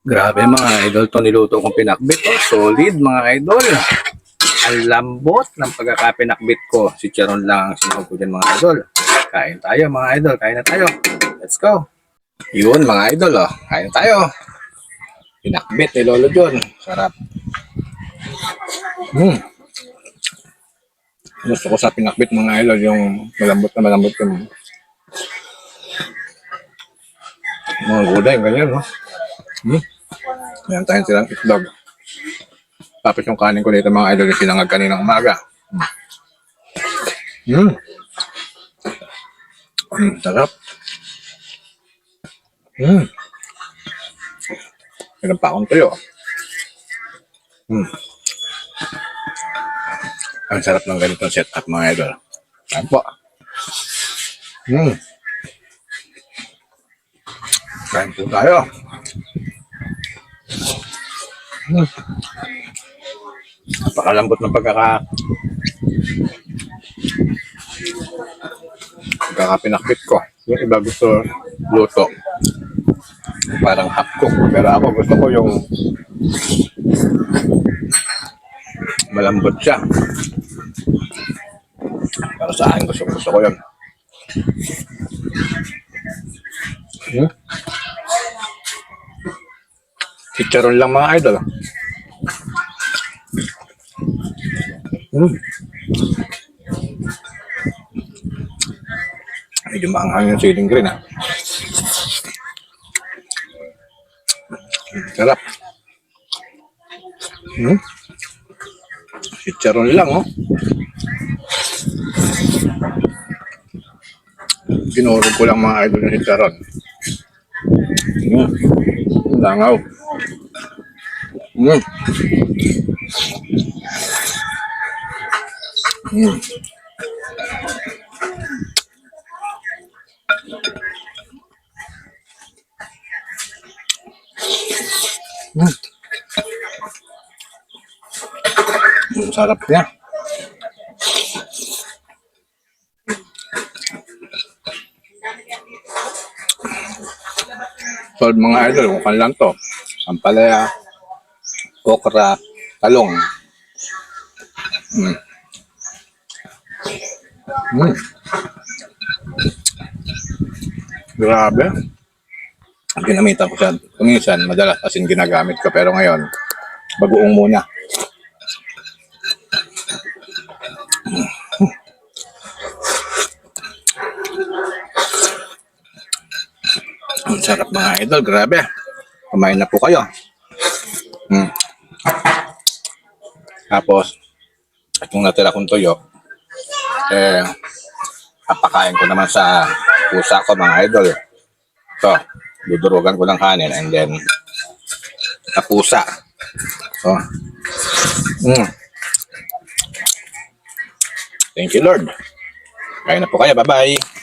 Grabe mga idol, to niluto kong pinakbit. Oh, solid mga idol. Ang lambot ng pagkakapinakbit ko. Si Charon lang ang sinahog ko dyan mga idol. Kain tayo mga idol, kain na tayo. Let's go. Yun mga idol, oh. Kain tayo. Pinakbit ni Lolo John. Sarap. Gusto ko sa pinakbit mga idol, yung malambot na malambot yung mga gulay, ganyan, no? Ayan tayo silang itlog. Tapos yung kanin ko dito mga idol, yung sinangag kaninang umaga. Sarap. Meron pa akong tuyo. Ang sarap ng ganitong setup mga idol. Ayan po. Kain po tayo. Napakalambot ng pagkakapinakbit ko. Yung iba gusto luto. Parang half cook. Pero ako gusto ko yung malambot siya. Para sa akin gusto ko yun. Chicharon lang mga idol. Medyo maanghang yung siling green, ha. Sarap. Chicharon lang, oh. Ginurog ko lang mga idol ng chicharon. Langaw. Sarap niya. Solve mga idol, kung kan lang to. Ampalaya, okra, talong. Grabe. Ginamitan ko siya. Kuminsan, madalas asin ginagamit ko. Pero ngayon, bagoong muna. Ang sarap mga idol. Grabe. Kumain na po kayo. Tapos, itong natira kong tuyo, papakain ko naman sa pusa ko mga idol. So, dudurugan ko ng kanin and then sa pusa. So, thank you Lord. Kain na po kayo. Bye-bye.